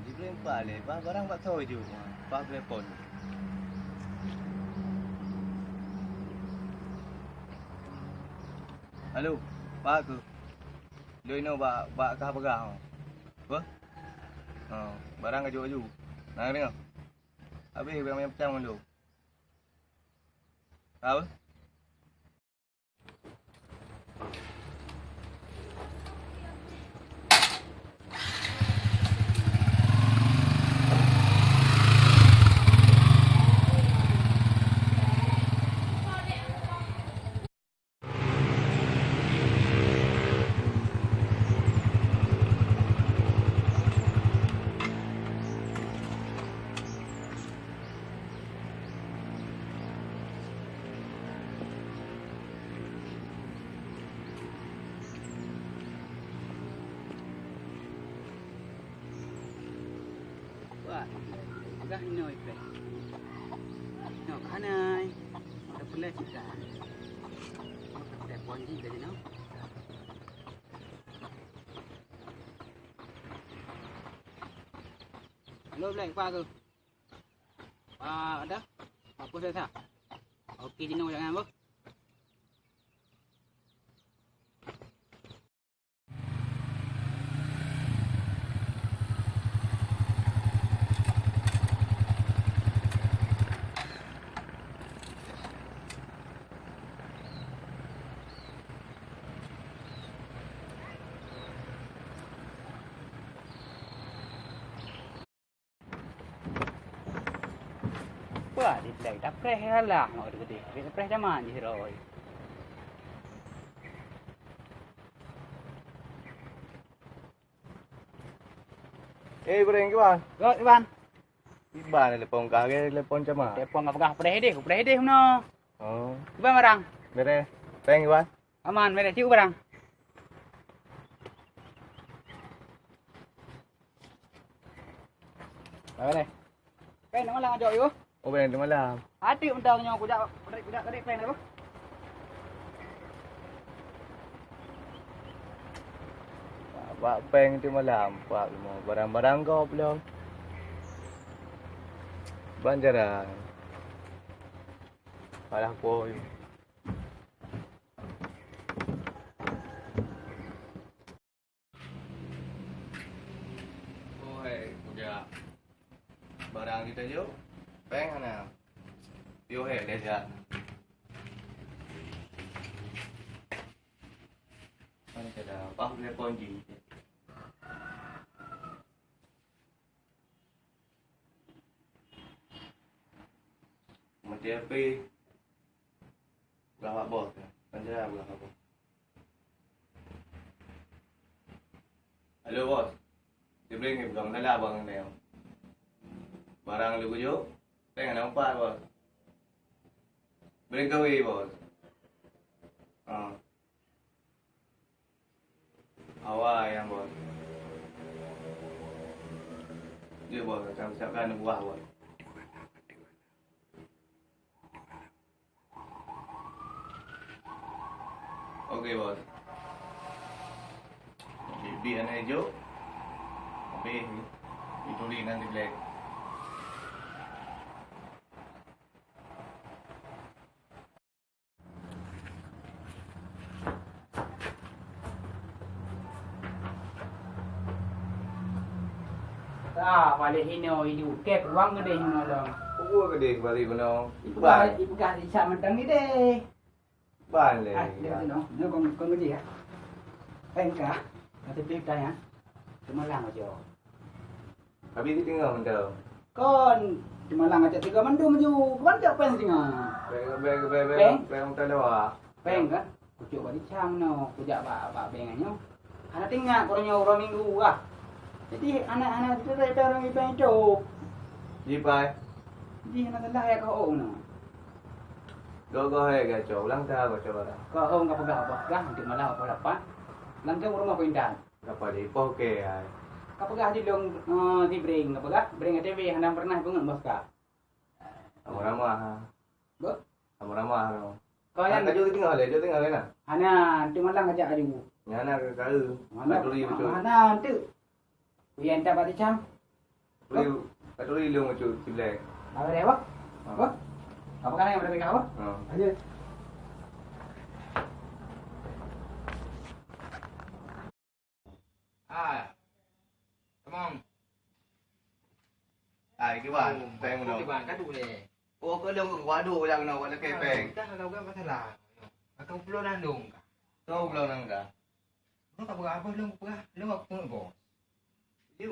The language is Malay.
Di boleh balik, barang tak tahu je. Pak telefon. Halo, Pak aku. Lu ini bak kah berah. Apa? Barang aju-aju. Nah, dengar. Habis yang pecah dulu. Tahu? Agak inoy pre. No, kanay. Tapos kita. Telepon di tadi no. Halo Black, apa tu? Ada? Apa saya? Okey, Dino jangan apa? Wah, di Black dah press lah. Nak gede. Dia press zaman je Roy. Goreng ke bang? Go, Iban. Iban telepon kah ke telepon macam mana? Telepon apa press dia no. Oh, Iban barang. beres. Peng Iban. Aman, beres cium barang. Boleh. Pen nak malang ajak you. Oh, beres di malam. Hati mentang nyo budak pen apa? Pak peng di malam. Pak mau barang-barang kau belum? Banjaran. Alah boy. Oh, udah. Barang kita yuk. Peng mana? Yo dia aja. Mana ada? Pak telepon je. Mati apa? Berapa bos? Panjang berapa bos? Halo bos. Dia beli ni bukan salah bang ni. Barang lu kujuk. Tengok nampak bos. Beli gawe bos. Awak yang bos. Dia bos akan siapkan buah bos. Okey bos. Bibi anak hijau. Tapi ditulis nanti Black. Balik hino hidup. Kek uang gede hino dong. Gua gede balik benar. Ibu kasih sak mentang ni deh. Balik. Dia tu dong. Ni kong gede ya. Pengkah. Nanti beli ya. Cuma lang aja. Habis dia tinggal mentau. Kon cuma lang aja 3 mendung je. Kan tak pen singa. Beng mentau lewat. Peng kan. Kucuk balik cam no. Kujak bak benganyo. Anak tinggal korangnya orang minggu ah. Jadi anak-anak kita tak ada orang ipan hidup. Jipai. Jadi anak telah ya kau no. Go hai kacau. Ulang tahun kacau lah. Kau enggak pegang untuk malah apa dapat. Langkah rumah pindah. Dapat di poke ai. Kau pegang di long di bring, kau pegang bring TV handang pernah pengen bos kah. Ramah. Bo? Ramah. Kau yang kaju tinggal kan? Ana tu malang ajak aju. Nyana ke kau. Mana Betul betul. Mana tu. Yang tak pada cam. Katuli lu macam cilek. Apa dia, Pak? Apa? Apa kan yang ada apa? Aja. Come on. Ai cái bàn peng Di nó. bàn cái đủ nè. Ô cái lông quá đồ yang nó là cái peng. Kita kalau kan masalah. Kau belum nandung kah? Kau belum nang ka. Kau tak berapa belum berapa belum aku pun bos. Dia